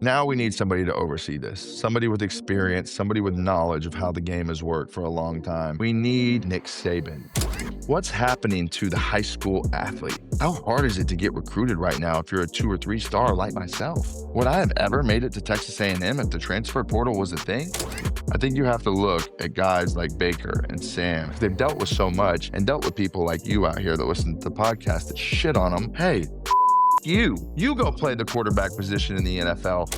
Now we need somebody to oversee this, somebody with experience, somebody with knowledge of how the game has worked for a long time. We need Nick Saban. What's happening to the high school athlete? How hard is it to get recruited right now if you're a 2 or 3 star like myself? Would I have ever made it to Texas A&M if the transfer portal was a thing? I think you have to look at guys like Baker and Sam. They've dealt with so much and dealt with people like you out here that listen to the podcast that shit on them. Hey, you go play the quarterback position in the NFL.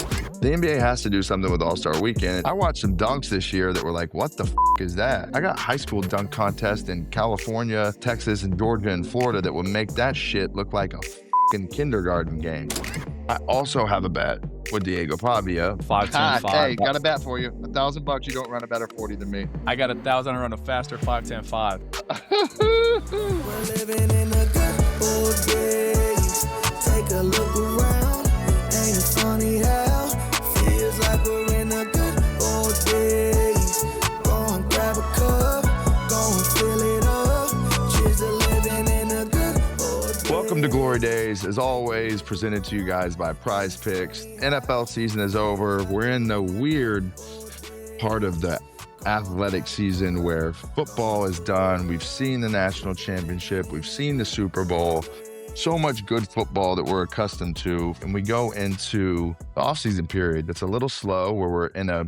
The NBA has to do something with All-Star Weekend. I watched some dunks this year that were like, what the is that? I got high school dunk contests in California, Texas, and Georgia and Florida that would make that shit look like a kindergarten game. I also have a bet with Diego Pavia. 5-10-5. Hey, got a bet for you. $1,000. You don't run a better 40 than me. I got 1,000 to run a faster 5-10-5. We're living in the good old days. Take a look around. Ain't it funny how feels like we're in the good old days. Go and grab a cup, go and fill it up. Cheers to living in the good old days. Welcome to Glory Days, as always, presented to you guys by PrizePicks. NFL season is over. We're in the weird part of the athletic season where football is done. We've seen the national championship. We've seen the Super Bowl. So much good football that we're accustomed to. And we go into the offseason period that's a little slow, where we're in a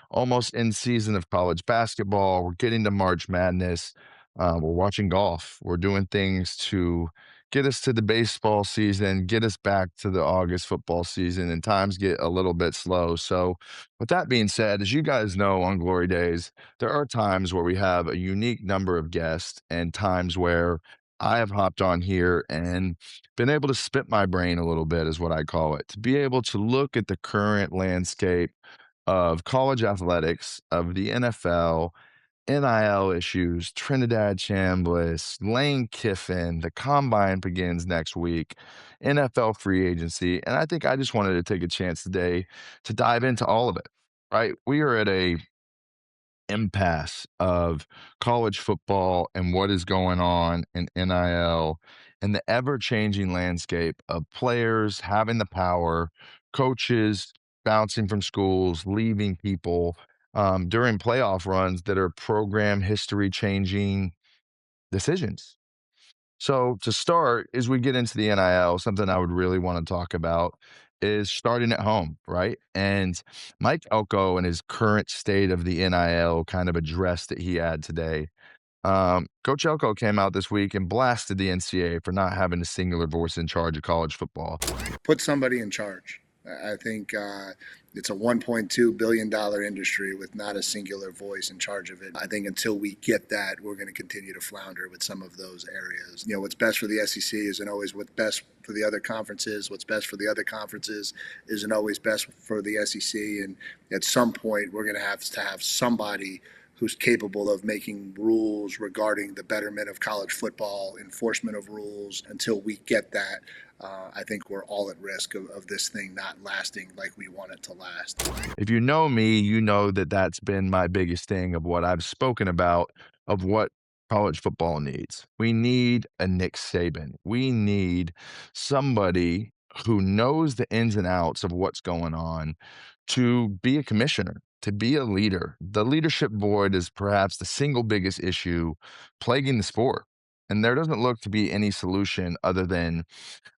almost in season of college basketball. We're getting to March Madness. We're watching golf. We're doing things to get us to the baseball season, get us back to the August football season, and times get a little bit slow. So with that being said, as you guys know on Glory Days, there are times where we have a unique number of guests and times where I have hopped on here and been able to spit my brain a little bit, is what I call it, to be able to look at the current landscape of college athletics, of the NFL, NIL issues, Trinidad Chambliss, Lane Kiffin, the combine begins next week, NFL free agency. And I think I just wanted to take a chance today to dive into all of it, right? We are at a impasse of college football and what is going on in NIL and the ever-changing landscape of players having the power, coaches bouncing from schools, leaving people during playoff runs that are program history changing decisions. So to start, as we get into the NIL, something I would really want to talk about is starting at home, right? And Mike Elko and his current state of the NIL kind of address that he had today. Coach Elko came out this week and blasted the NCAA for not having a singular voice in charge of college football. Put somebody in charge. I think it's a $1.2 billion industry with not a singular voice in charge of it. I think until we get that, we're going to continue to flounder with some of those areas. You know, what's best for the SEC isn't always what's best for the other conferences. What's best for the other conferences isn't always best for the SEC. And at some point, we're going to have somebody who's capable of making rules regarding the betterment of college football, enforcement of rules. Until we get that, I think we're all at risk of this thing not lasting like we want it to last. If you know me, you know that that's been my biggest thing of what I've spoken about, of what college football needs. We need a Nick Saban. We need somebody who knows the ins and outs of what's going on to be a commissioner, to be a leader. The leadership void is perhaps the single biggest issue plaguing the sport. And there doesn't look to be any solution other than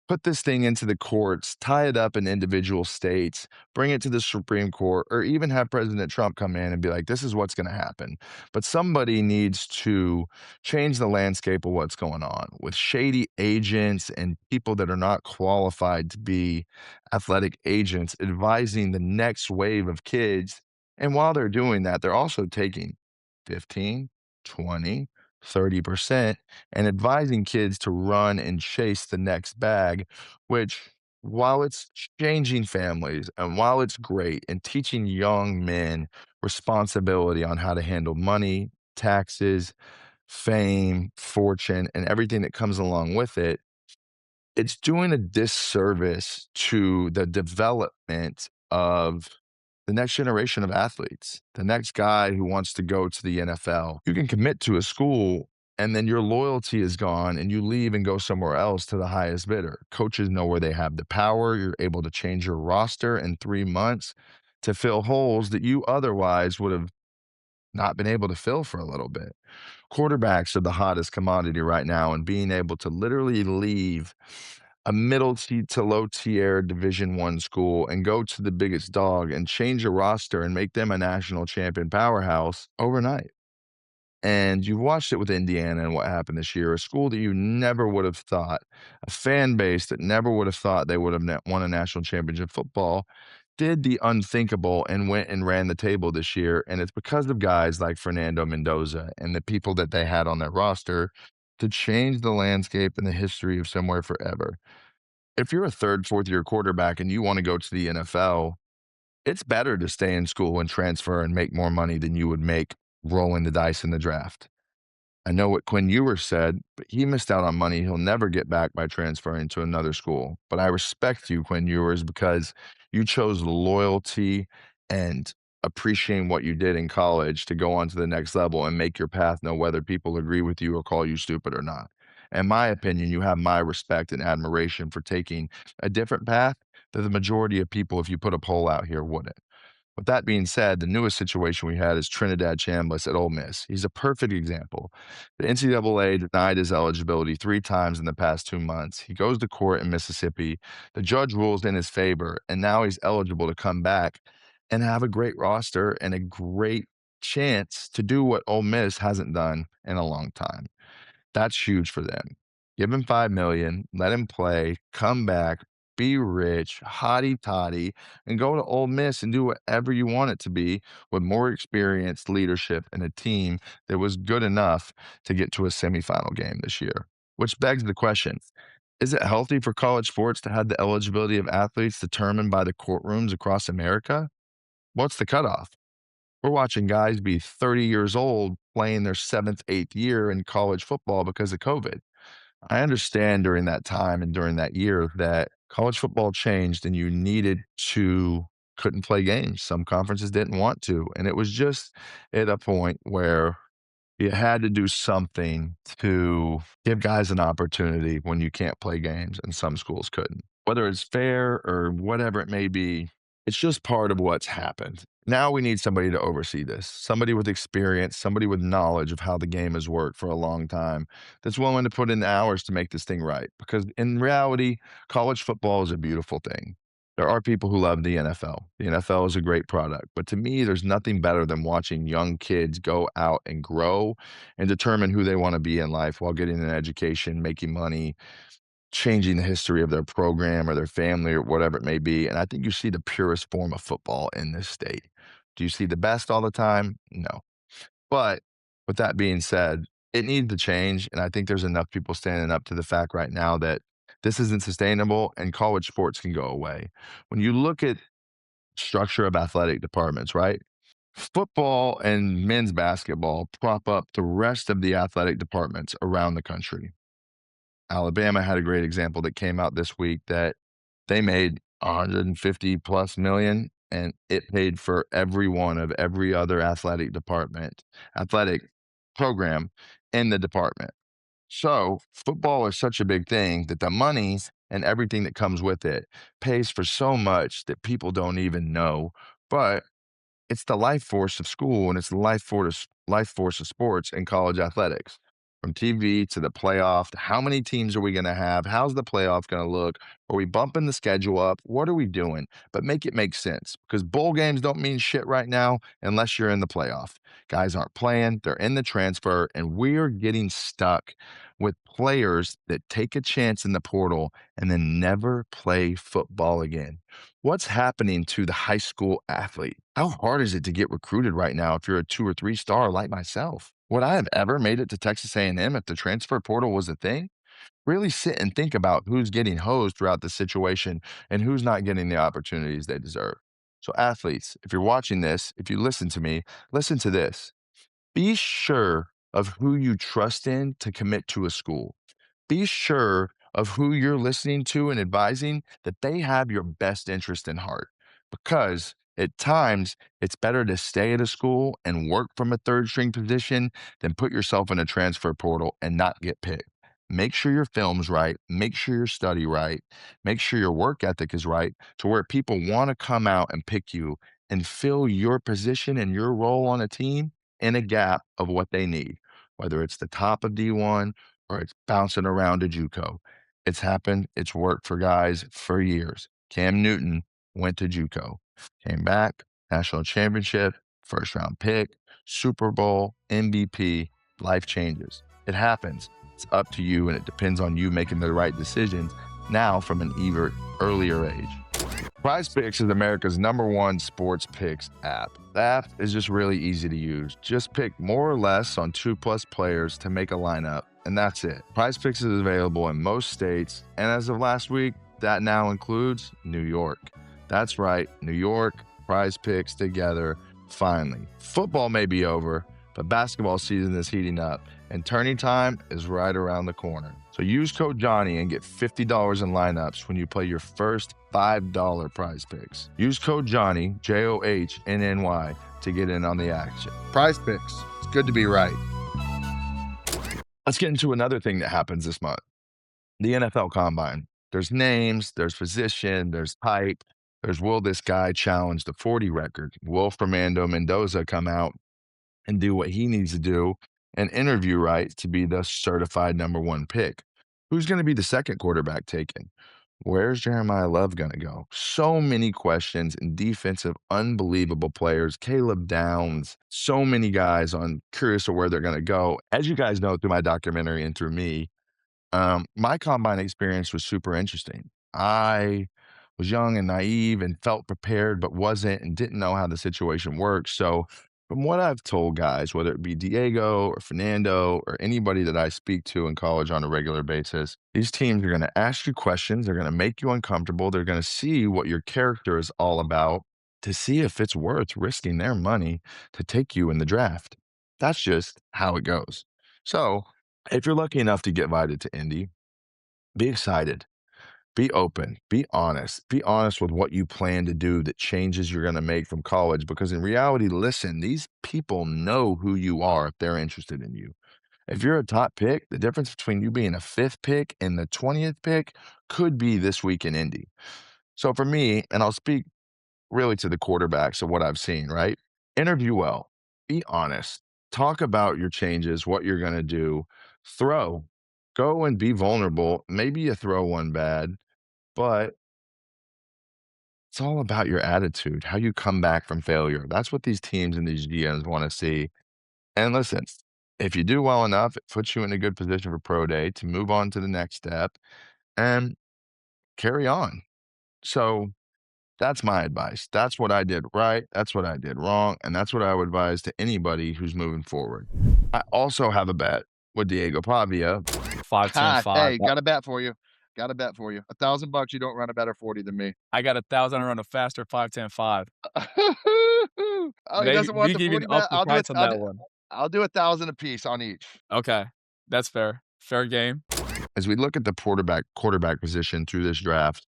put this thing into the courts, tie it up in individual states, bring it to the Supreme Court, or even have President Trump come in and be like, this is what's going to happen. But somebody needs to change the landscape of what's going on with shady agents and people that are not qualified to be athletic agents advising the next wave of kids. And while they're doing that, they're also taking 15, 20, 30% and advising kids to run and chase the next bag, which, while it's changing families and while it's great and teaching young men responsibility on how to handle money, taxes, fame, fortune, and everything that comes along with it, it's doing a disservice to the development of the next generation of athletes, the next guy who wants to go to the NFL. You can commit to a school and then your loyalty is gone and you leave and go somewhere else to the highest bidder. Coaches know where they have the power. You're able to change your roster in 3 months to fill holes that you otherwise would have not been able to fill for a little bit. Quarterbacks are the hottest commodity right now, and being able to literally leave a middle to low tier Division I school and go to the biggest dog and change a roster and make them a national champion powerhouse overnight. And you've watched it with Indiana and what happened this year, a school that you never would have thought, a fan base that never would have thought they would have won a national championship football, did the unthinkable and went and ran the table this year. And it's because of guys like Fernando Mendoza and the people that they had on their roster to change the landscape and the history of somewhere forever. If you're a third, fourth year quarterback and you want to go to the NFL, it's better to stay in school and transfer and make more money than you would make rolling the dice in the draft. I know what Quinn Ewers said, but he missed out on money he'll never get back by transferring to another school. But I respect you, Quinn Ewers, because you chose loyalty and appreciating what you did in college to go on to the next level and make your path know whether people agree with you or call you stupid or not. In my opinion, you have my respect and admiration for taking a different path that the majority of people, if you put a poll out here, wouldn't. With that being said, the newest situation we had is Trinidad Chambliss at Ole Miss. He's a perfect example. The NCAA denied his eligibility 3 times in the past 2 months. He goes to court in Mississippi. The judge rules in his favor, and now he's eligible to come back and have a great roster and a great chance to do what Ole Miss hasn't done in a long time. That's huge for them. Give him $5 million, let him play, come back, be rich, hotty toddy, and go to Ole Miss and do whatever you want it to be with more experienced leadership and a team that was good enough to get to a semifinal game this year. Which begs the question, is it healthy for college sports to have the eligibility of athletes determined by the courtrooms across America? What's the cutoff? We're watching guys be 30 years old playing their 7th, 8th year in college football because of COVID. I understand during that time and during that year that college football changed and you couldn't play games. Some conferences didn't want to. And it was just at a point where you had to do something to give guys an opportunity when you can't play games and some schools couldn't. Whether it's fair or whatever it may be, it's just part of what's happened. Now we need somebody to oversee this, somebody with experience, somebody with knowledge of how the game has worked for a long time that's willing to put in the hours to make this thing right. Because in reality, college football is a beautiful thing. There are people who love the NFL. The NFL is a great product. But to me, there's nothing better than watching young kids go out and grow and determine who they want to be in life while getting an education, making money, changing the history of their program or their family or whatever it may be. And I think you see the purest form of football in this state. Do you see the best all the time? No. But with that being said, it needs to change. And I think there's enough people standing up to the fact right now that this isn't sustainable and college sports can go away. When you look at structure of athletic departments, right? Football and men's basketball prop up the rest of the athletic departments around the country. Alabama had a great example that came out this week that they made 150 plus million and it paid for every one of every other athletic program in the department. So football is such a big thing that the money and everything that comes with it pays for so much that people don't even know. But it's the life force of school and it's the life force of sports and college athletics. From TV to the playoff, to how many teams are we going to have? How's the playoff going to look? Are we bumping the schedule up? What are we doing? But make it make sense because bowl games don't mean shit right now unless you're in the playoff. Guys aren't playing, they're in the transfer, and we're getting stuck with players that take a chance in the portal and then never play football again. What's happening to the high school athlete? How hard is it to get recruited right now if you're a 2 or 3 star like myself? Would I have ever made it to Texas A&M if the transfer portal was a thing? Really sit and think about who's getting hosed throughout the situation and who's not getting the opportunities they deserve. So athletes, if you're watching this, if you listen to me, listen to this. Be sure of who you trust in to commit to a school. Be sure of who you're listening to and advising that they have your best interest in heart. Because At times, it's better to stay at a school and work from a third string position than put yourself in a transfer portal and not get picked. Make sure your film's right. Make sure your study right. Make sure your work ethic is right to where people want to come out and pick you and fill your position and your role on a team in a gap of what they need, whether it's the top of D1 or it's bouncing around to JUCO. It's happened. It's worked for guys for years. Cam Newton went to JUCO, came back, national championship, first round pick, Super Bowl, MVP, life changes. It happens. It's up to you, and it depends on you making the right decisions now from an even earlier age. PrizePicks is America's #1 sports picks app. The app is just really easy to use. Just pick more or less on 2+ players to make a lineup, and that's it. PrizePicks is available in most states, and as of last week, that now includes New York. That's right, New York, PrizePicks together, finally. Football may be over, but basketball season is heating up, and turning time is right around the corner. So use code Johnny and get $50 in lineups when you play your first $5 PrizePicks. Use code Johnny, JOHNNY, to get in on the action. PrizePicks, it's good to be right. Let's get into another thing that happens this month. The NFL Combine. There's names, there's position, there's hype, there's will this guy challenge the 40 record? Will Fernando Mendoza come out and do what he needs to do and interview right to be the certified #1 pick? Who's going to be the second quarterback taken? Where's Jeremiah Love going to go? So many questions and defensive, unbelievable players. Caleb Downs, so many guys on curious of where they're going to go. As you guys know through my documentary and through me, my combine experience was super interesting. I was young and naive and felt prepared, but wasn't and didn't know how the situation works. So from what I've told guys, whether it be Diego or Fernando or anybody that I speak to in college on a regular basis, these teams are going to ask you questions. They're going to make you uncomfortable. They're going to see what your character is all about to see if it's worth risking their money to take you in the draft. That's just how it goes. So if you're lucky enough to get invited to Indy, be excited. Be open, be honest with what you plan to do, that changes you're going to make from college, because in reality, listen, these people know who you are if they're interested in you. If you're a top pick, the difference between you being a 5th pick and the 20th pick could be this week in Indy. So for me, and I'll speak really to the quarterbacks of what I've seen, right? Interview well, be honest, talk about your changes, what you're going to do, go and be vulnerable. Maybe you throw one bad, but it's all about your attitude, how you come back from failure. That's what these teams and these GMs want to see. And listen, if you do well enough, it puts you in a good position for pro day to move on to the next step and carry on. So that's my advice. That's what I did right. That's what I did wrong. And that's what I would advise to anybody who's moving forward. I also have a bet with Diego Pavia. 5-10-5. Hey, got a bet for you. Got a bet for you. $1,000, you don't run a better 40 than me. I got 1,000 to run a faster 5-10-5. Oh, he doesn't want the 40 bet. I'll do 1,000 a piece on each. Okay, that's fair. Fair game. As we look at the quarterback position through this draft,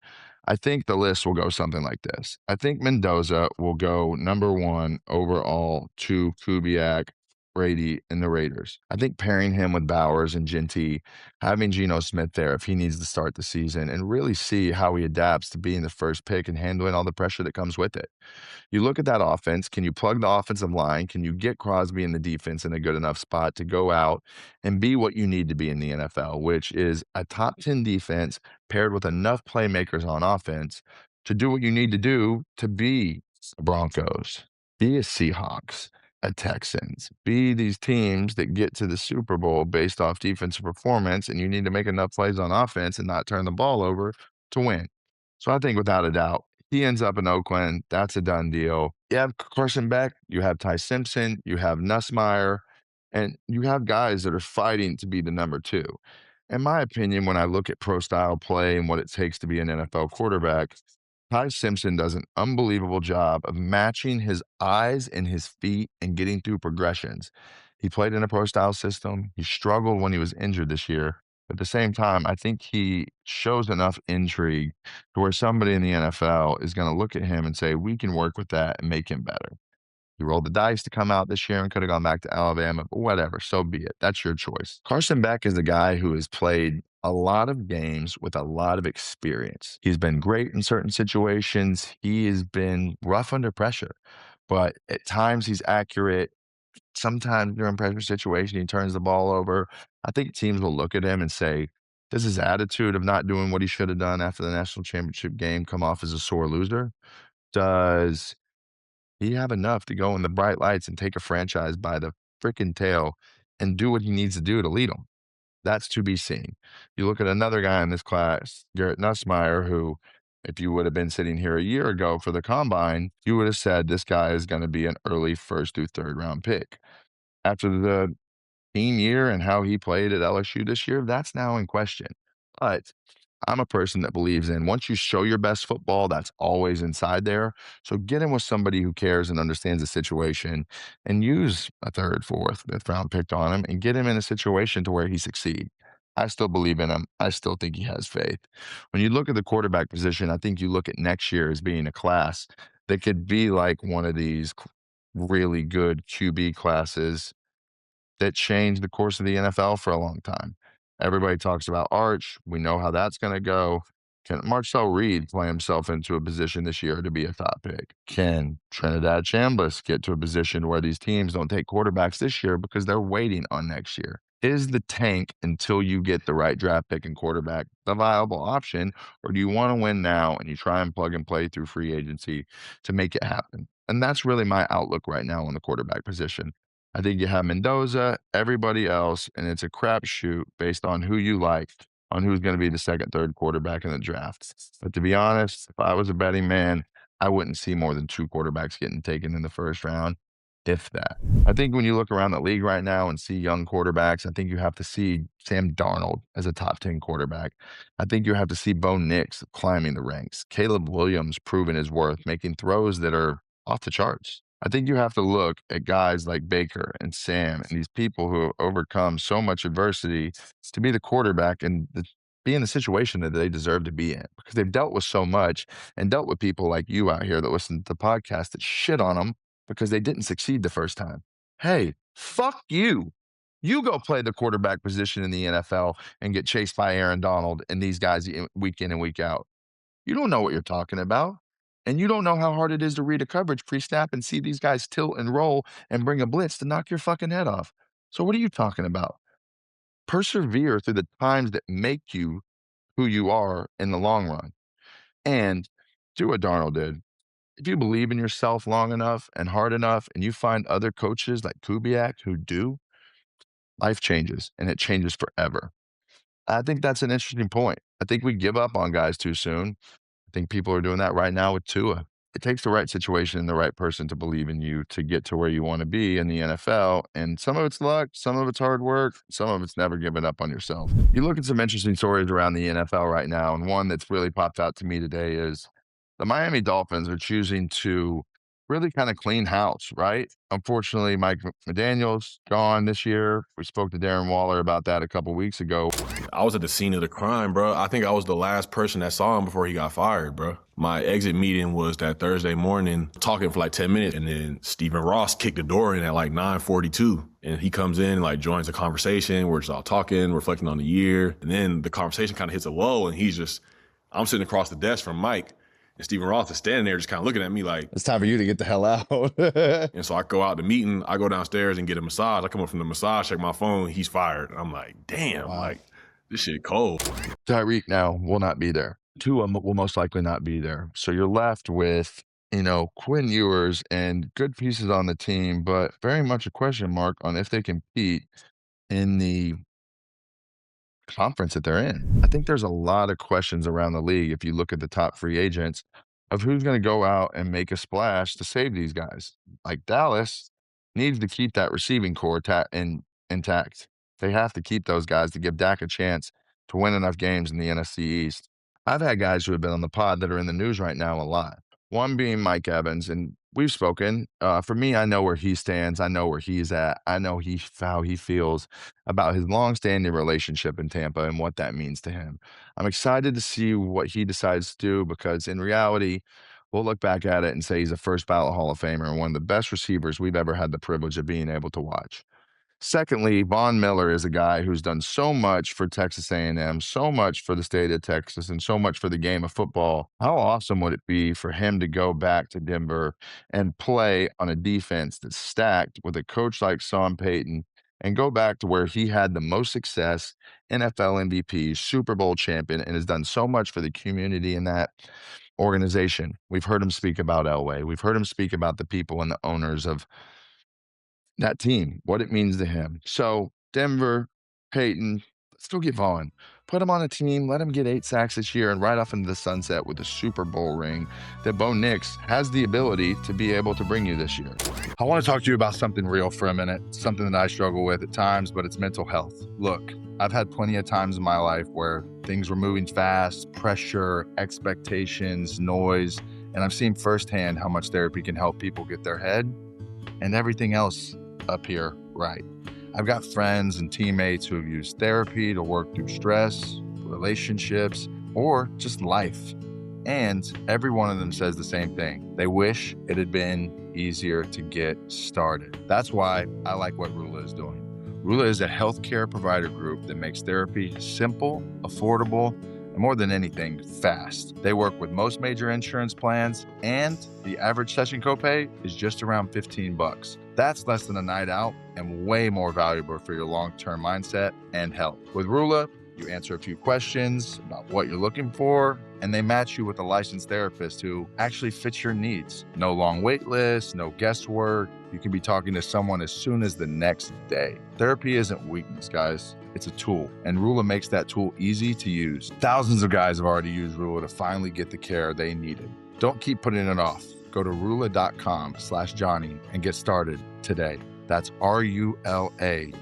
I think the list will go something like this. I think Mendoza will go #1 overall to Kubiak, Brady, and the Raiders. I think pairing him with Bowers and Genty, having Geno Smith there if he needs to start the season, and really see how he adapts to being the first pick and handling all the pressure that comes with it. You look at that offense. Can you plug the offensive line? Can you get Crosby in the defense in a good enough spot to go out and be what you need to be in the NFL, which is a top 10 defense paired with enough playmakers on offense to do what you need to do to be a Broncos, be a Seahawks, a Texans, be these teams that get to the Super Bowl based off defensive performance, and you need to make enough plays on offense and not turn the ball over to win. So I think without a doubt, he ends up in Oakland. That's a done deal. You have Carson Beck, you have Ty Simpson, you have Nussmeier, and you have guys that are fighting to be the #2. In my opinion, when I look at pro style play and what it takes to be an NFL quarterback, Ty Simpson does an unbelievable job of matching his eyes and his feet and getting through progressions. He played in a pro style system. He struggled when he was injured this year, At the same time, I think he shows enough intrigue to where somebody in the NFL is going to look at him and say, we can work with that and make him better. He rolled the dice to come out this year and could have gone back to Alabama, but whatever, so be it. That's your choice. Carson Beck is a guy who has played a lot of games with a lot of experience. He's been great in certain situations. He has been rough under pressure, but at times he's accurate. Sometimes during pressure situation, he turns the ball over. I think teams will look at him and say, does his attitude of not doing what he should have done after the national championship game come off as a sore loser? Does he have enough to go in the bright lights and take a franchise by the freaking tail and do what he needs to do to lead them? That's to be seen. You look at another guy in this class, Garrett Nussmeier, who, if you would have been sitting here a year ago for the combine, you would have said this guy is going to be an early first through third round pick. After the team year and how he played at LSU this year, that's now in question. But I'm a person that believes in once you show your best football, that's always inside there. So get in with somebody who cares and understands the situation and use a third, fourth, fifth round pick on him and get him in a situation to where he succeed. I still believe in him. I still think he has faith. When you look at the quarterback position, I think you look at next year as being a class that could be like one of these really good QB classes that changed the course of the NFL for a long time. Everybody talks about Arch. We know how that's going to go. Can Marcel Reed play himself into a position this year to be a top pick? Can Trinidad Chambliss get to a position where these teams don't take quarterbacks this year because they're waiting on next year? Is the tank until you get the right draft pick and quarterback the viable option, or do you want to win now and you try and plug and play through free agency to make it happen? And that's really my outlook right now on the quarterback position. I think you have Mendoza, everybody else, and it's a crapshoot based on who you like, on who's going to be the second, third quarterback in the draft. But to be honest, if I was a betting man, I wouldn't see more than 2 quarterbacks getting taken in the first round, if that. I think when you look around the league right now and see young quarterbacks, I think you have to see Sam Darnold as a top 10 quarterback. I think you have to see Bo Nix climbing the ranks. Caleb Williams proving his worth, making throws that are off the charts. I think you have to look at guys like Baker and Sam and these people who have overcome so much adversity to be the quarterback and be in the situation that they deserve to be in, because they've dealt with so much and dealt with people like you out here that listen to the podcast that shit on them because they didn't succeed the first time. Hey, fuck you. You go play the quarterback position in the NFL and get chased by Aaron Donald and these guys week in and week out. You don't know what you're talking about. And you don't know how hard it is to read a coverage pre-snap and see these guys tilt and roll and bring a blitz to knock your fucking head off. So what are you talking about? Persevere through the times that make you who you are in the long run. And do what Darnold did. If you believe in yourself long enough and hard enough and you find other coaches like Kubiak who do, life changes and it changes forever. I think that's an interesting point. I think we give up on guys too soon. I think people are doing that right now with Tua. It takes the right situation and the right person to believe in you to get to where you want to be in the NFL. And some of it's luck, some of it's hard work, some of it's never giving up on yourself. You look at some interesting stories around the NFL right now, and one that's really popped out to me today is the Miami Dolphins are choosing to really kind of clean house, right? Unfortunately, Mike McDaniel's gone this year. We spoke to Darren Waller about that a couple weeks ago. I was at the scene of the crime, bro. I think I was the last person that saw him before he got fired, bro. My exit meeting was that Thursday morning, talking for like 10 minutes, and then Stephen Ross kicked the door in at like 9:42. And he comes in and like joins the conversation. We're just all talking, reflecting on the year. And then the conversation kind of hits a lull, and I'm sitting across the desk from Mike. And Stephen Ross is standing there just kind of looking at me like, it's time for you to get the hell out. And so I go out the meeting, I go downstairs and get a massage. I come up from the massage, check my phone, he's fired. And I'm like, damn, wow. Like, this shit cold. Tyreek now will not be there. Tua will most likely not be there. So you're left with, Quinn Ewers and good pieces on the team, but very much a question mark on if they compete in the conference that they're in. I think there's a lot of questions around the league if you look at the top free agents of who's going to go out and make a splash to save these guys. Like Dallas needs to keep that receiving core intact. They have to keep those guys to give Dak a chance to win enough games in the NFC East. I've had guys who have been on the pod that are in the news right now a lot. One being Mike Evans, and we've spoken. For me, I know where he stands. I know where he's at. I know how he feels about his longstanding relationship in Tampa and what that means to him. I'm excited to see what he decides to do because in reality, we'll look back at it and say he's a first ballot Hall of Famer and one of the best receivers we've ever had the privilege of being able to watch. Secondly, Von Miller is a guy who's done so much for Texas A&M, so much for the state of Texas, and so much for the game of football. How awesome would it be for him to go back to Denver and play on a defense that's stacked with a coach like Sean Payton and go back to where he had the most success, NFL MVP, Super Bowl champion, and has done so much for the community in that organization. We've heard him speak about Elway. We've heard him speak about the people and the owners of that team, what it means to him. So Denver, Peyton, let's go get Vaughn. Put him on a team, let him get 8 sacks this year and ride off into the sunset with a Super Bowl ring that Bo Nix has the ability to be able to bring you this year. I want to talk to you about something real for a minute, something that I struggle with at times, but it's mental health. Look, I've had plenty of times in my life where things were moving fast, pressure, expectations, noise, and I've seen firsthand how much therapy can help people get their head and everything else up here right. I've got friends and teammates who have used therapy to work through stress, relationships, or just life. And every one of them says the same thing. They wish it had been easier to get started. That's why I like what Rula is doing. Rula is a healthcare provider group that makes therapy simple, affordable, and more than anything, fast. They work with most major insurance plans, and the average session copay is just around $15. That's less than a night out and way more valuable for your long-term mindset and health. With Rula, you answer a few questions about what you're looking for, and they match you with a licensed therapist who actually fits your needs. No long wait lists, no guesswork. You can be talking to someone as soon as the next day. Therapy isn't weakness, guys. It's a tool, and Rula makes that tool easy to use. Thousands of guys have already used Rula to finally get the care they needed. Don't keep putting it off. Go to rula.com/Johnny and get started today. That's RULA.com/JOHNNY,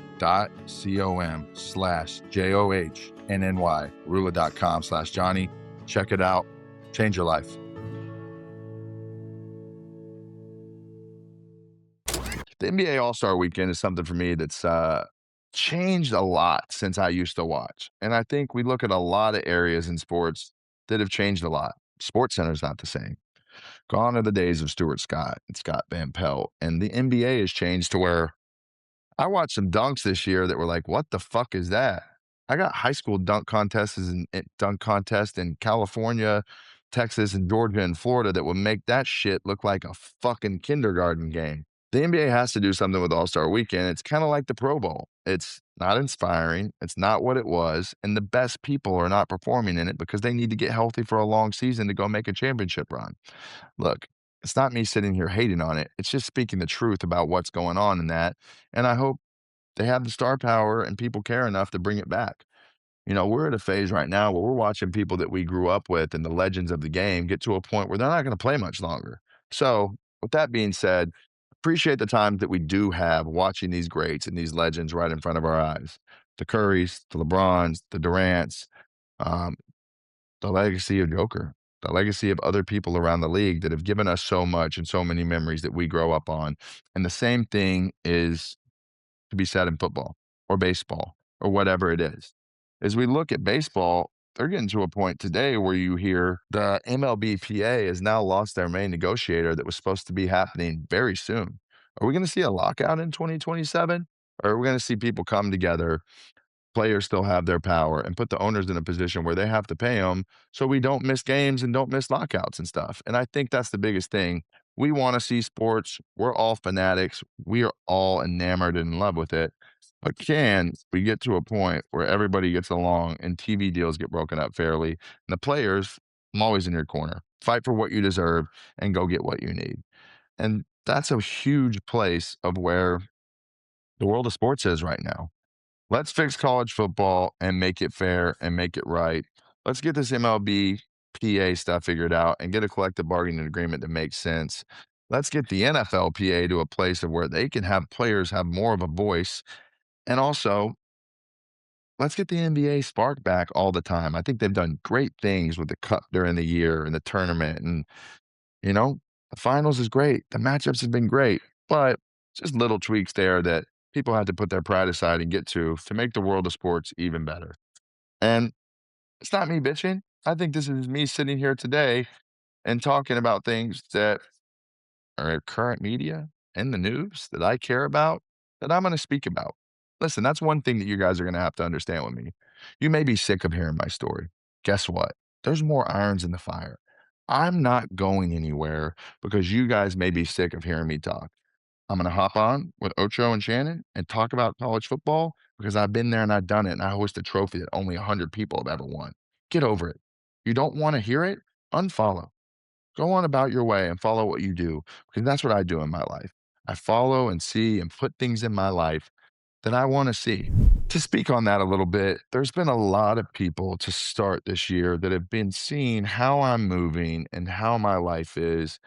rula.com/Johnny. Check it out. Change your life. The NBA All-Star Weekend is something for me that's changed a lot since I used to watch. And I think we look at a lot of areas in sports that have changed a lot. SportsCenter's not the same. Gone are the days of Stuart Scott and Scott Van Pelt. And the NBA has changed to where I watched some dunks this year that were like, what the fuck is that? I got high school dunk contests in California, Texas, and Georgia and Florida that would make that shit look like a fucking kindergarten game. The NBA has to do something with All-Star Weekend. It's kind of like the Pro Bowl. It's not inspiring. It's not what it was. And the best people are not performing in it because they need to get healthy for a long season to go make a championship run. Look, it's not me sitting here hating on it. It's just speaking the truth about what's going on in that. And I hope they have the star power and people care enough to bring it back. You know, we're at a phase right now where we're watching people that we grew up with and the legends of the game get to a point where they're not going to play much longer. So with that being said, appreciate the times that we do have watching these greats and these legends right in front of our eyes. The Currys, the LeBrons, the Durants, the legacy of Joker, the legacy of other people around the league that have given us so much and so many memories that we grow up on. And the same thing is to be said in football or baseball or whatever it is. As we look at baseball, they're getting to a point today where you hear the MLBPA has now lost their main negotiator that was supposed to be happening very soon. Are we going to see a lockout in 2027? Or are we going to see people come together, players still have their power, and put the owners in a position where they have to pay them so we don't miss games and don't miss lockouts and stuff? And I think that's the biggest thing. We want to see sports. We're all fanatics. We are all enamored and in love with it. But can we get to a point where everybody gets along and TV deals get broken up fairly? And the players, I'm always in your corner. Fight for what you deserve and go get what you need. And that's a huge place of where the world of sports is right now. Let's fix college football and make it fair and make it right. Let's get this MLB PA stuff figured out and get a collective bargaining agreement that makes sense. Let's get the NFLPA to a place of where they can have players have more of a voice. And also, let's get the NBA spark back all the time. I think they've done great things with the cup during the year and the tournament and You know, the finals is great. The matchups have been great, but just little tweaks there that people had to put their pride aside and get to make the world of sports even better. And it's not me bitching. I think this is me sitting here today and talking about things that are current media and the news that I care about that I'm going to speak about. Listen, that's one thing that you guys are going to have to understand with me. You may be sick of hearing my story. Guess what? There's more irons in the fire. I'm not going anywhere because you guys may be sick of hearing me talk. I'm going to hop on with Ocho and Shannon and talk about college football because I've been there and I've done it and I hoist a trophy that only 100 people have ever won. Get over it. You don't want to hear it? Unfollow. Go on about your way and follow what you do because that's what I do in my life. I follow and see and put things in my life that I want to see. To speak on that a little bit, there's been a lot of people to start this year that have been seeing how I'm moving and how my life is.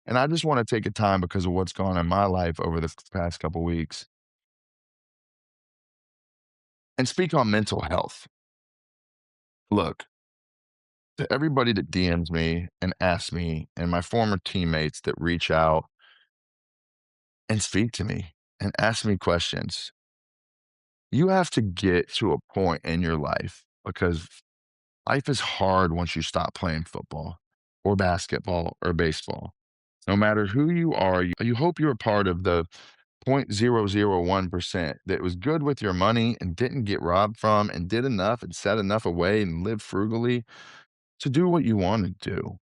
And I just want to take a time because of what's gone on in my life over the past couple weeks and speak on mental health. Look, to everybody that DMs me and asks me and my former teammates that reach out and speak to me and ask me questions, you have to get to a point in your life because life is hard once you stop playing football or basketball or baseball. No matter who you are, you hope you're a part of the 0.001% that was good with your money and didn't get robbed from and did enough and set enough away and lived frugally to do what you want to do.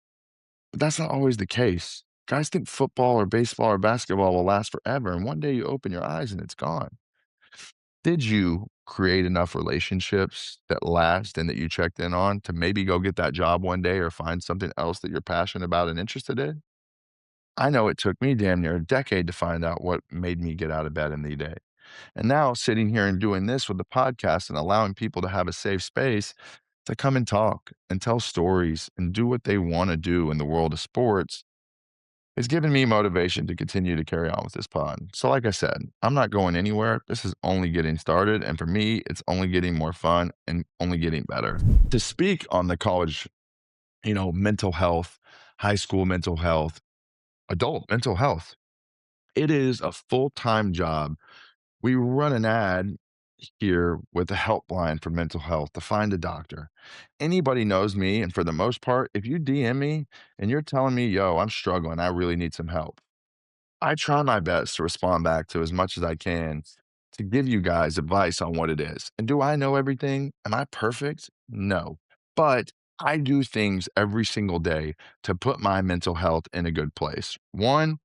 But that's not always the case. Guys think football or baseball or basketball will last forever, and one day you open your eyes and it's gone. Did you create enough relationships that last and that you checked in on to maybe go get that job one day or find something else that you're passionate about and interested in? I know it took me damn near a decade to find out what made me get out of bed in the day. And now sitting here and doing this with the podcast and allowing people to have a safe space to come and talk and tell stories and do what they want to do in the world of sports has given me motivation to continue to carry on with this pod. So like I said, I'm not going anywhere. This is only getting started. And for me, it's only getting more fun and only getting better. To speak on the college, mental health, high school mental health, adult mental health, it is a full-time job. We run an ad here with a helpline for mental health to find a doctor. Anybody knows me, and for the most part, if you DM me and you're telling me, yo, I'm struggling, I really need some help, I try my best to respond back to as much as I can to give you guys advice on what it is. And do I know everything? Am I perfect? No. But I do things every single day to put my mental health in a good place. One,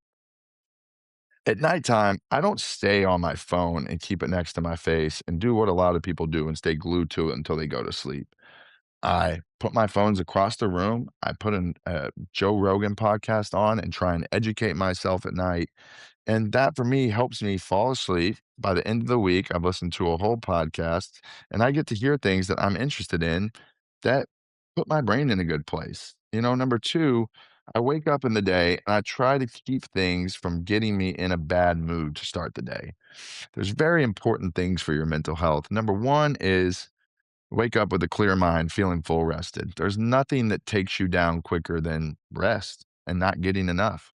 at nighttime, I don't stay on my phone and keep it next to my face and do what a lot of people do and stay glued to it until they go to sleep. I put my phones across the room. I put a Joe Rogan podcast on and try and educate myself at night. And that for me helps me fall asleep. By the end of the week, I've listened to a whole podcast and I get to hear things that I'm interested in that put my brain in a good place. Number two, I wake up in the day and I try to keep things from getting me in a bad mood to start the day. There's very important things for your mental health. Number one is wake up with a clear mind, feeling full rested. There's nothing that takes you down quicker than rest and not getting enough.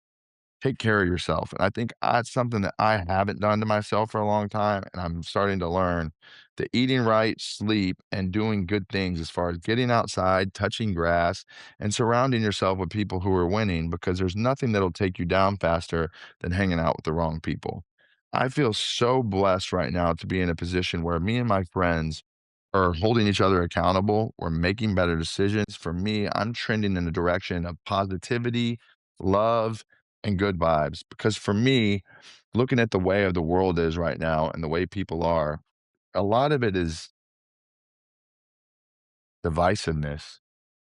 Take care of yourself. And I think that's something that I haven't done to myself for a long time. And I'm starting to learn that eating right, sleep, and doing good things as far as getting outside, touching grass, and surrounding yourself with people who are winning, because there's nothing that'll take you down faster than hanging out with the wrong people. I feel so blessed right now to be in a position where me and my friends are holding each other accountable. We're making better decisions. For me, I'm trending in the direction of positivity, love, and good vibes. Because for me, looking at the way of the world is right now and the way people are, a lot of it is divisiveness,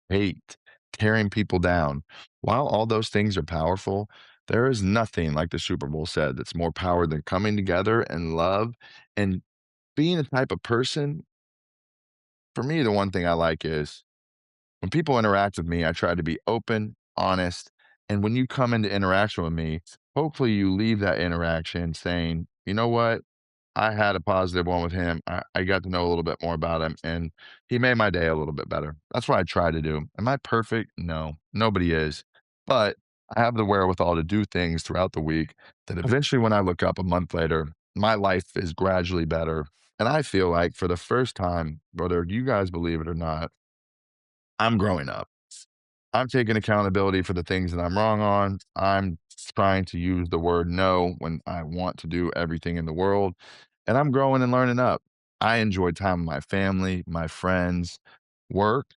hate, tearing people down. While all those things are powerful, there is nothing, like the Super Bowl said, that's more power than coming together and love and being the type of person. For me, the one thing I like is when people interact with me, I try to be open, honest. And when you come into interaction with me, hopefully you leave that interaction saying, you know what? I had a positive one with him. I got to know a little bit more about him, and he made my day a little bit better. That's what I try to do. Am I perfect? No, nobody is. But I have the wherewithal to do things throughout the week that eventually when I look up a month later, my life is gradually better. And I feel like for the first time, whether you guys believe it or not, I'm growing up. I'm taking accountability for the things that I'm wrong on. I'm trying to use the word no when I want to do everything in the world. And I'm growing and learning up. I enjoy time with my family, my friends, work,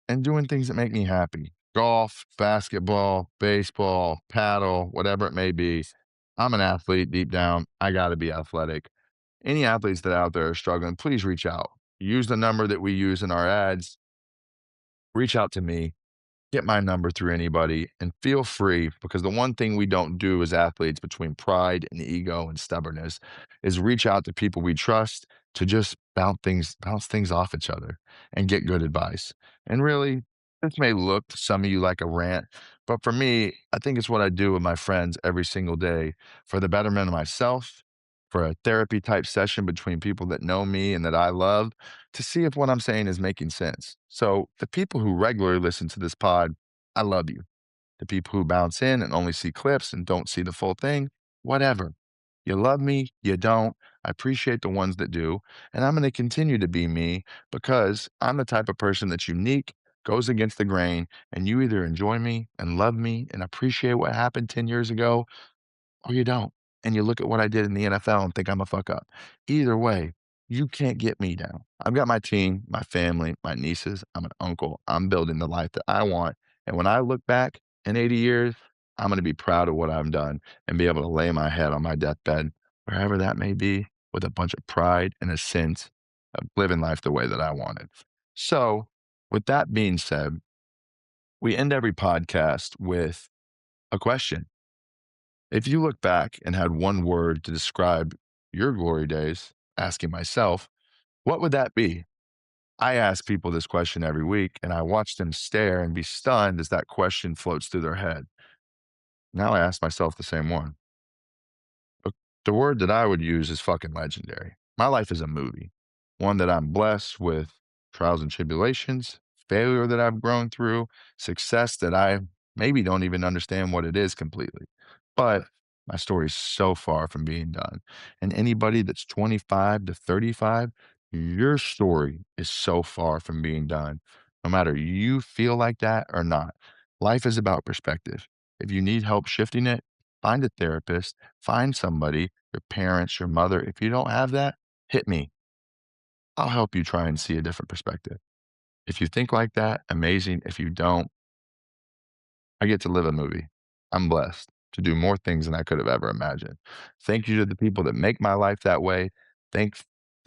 and doing things that make me happy. Golf, basketball, baseball, paddle, whatever it may be. I'm an athlete deep down. I got to be athletic. Any athletes that out there are struggling, please reach out. Use the number that we use in our ads. Reach out to me. Get my number through anybody and feel free, because the one thing we don't do as athletes, between pride and ego and stubbornness, is reach out to people we trust to just bounce things off each other and get good advice. And really, this may look to some of you like a rant, but for me, I think it's what I do with my friends every single day for the betterment of myself, for a therapy type session between people that know me and that I love, to see if what I'm saying is making sense. So the people who regularly listen to this pod, I love you. The people who bounce in and only see clips and don't see the full thing, whatever. You love me, you don't. I appreciate the ones that do. And I'm going to continue to be me, because I'm the type of person that's unique, goes against the grain, and you either enjoy me and love me and appreciate what happened 10 years ago, or you don't. And you look at what I did in the NFL and think I'm a fuck up. Either way, you can't get me down. I've got my team, my family, my nieces. I'm an uncle. I'm building the life that I want. And when I look back in 80 years, I'm going to be proud of what I've done and be able to lay my head on my deathbed, wherever that may be, with a bunch of pride and a sense of living life the way that I wanted. So with that being said, we end every podcast with a question. If you look back and had one word to describe your glory days, asking myself, what would that be? I ask people this question every week, and I watch them stare and be stunned as that question floats through their head. Now I ask myself the same one. But the word that I would use is fucking legendary. My life is a movie, one that I'm blessed with trials and tribulations, failure that I've grown through, success that I maybe don't even understand what it is completely. But my story is so far from being done. And anybody that's 25 to 35, your story is so far from being done. No matter you feel like that or not, life is about perspective. If you need help shifting it, find a therapist, find somebody, your parents, your mother. If you don't have that, hit me. I'll help you try and see a different perspective. If you think like that, amazing. If you don't, I get to live a movie. I'm blessed to do more things than I could have ever imagined. Thank you to the people that make my life that way. Thank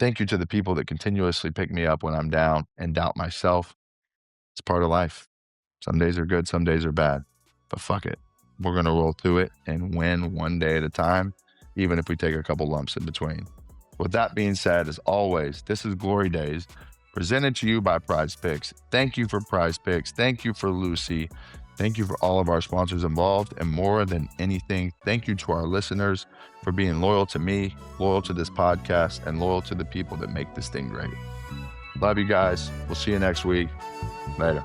you to the people that continuously pick me up when I'm down and doubt myself. It's part of life. Some days are good, some days are bad, but fuck it. We're going to roll through it and win one day at a time, even if we take a couple lumps in between. With that being said, as always, this is Glory Days, presented to you by PrizePicks. Thank you for PrizePicks. Thank you for Lucy. Thank you for all of our sponsors involved. And more than anything, thank you to our listeners for being loyal to me, loyal to this podcast, and loyal to the people that make this thing great. Love you guys. We'll see you next week. Later.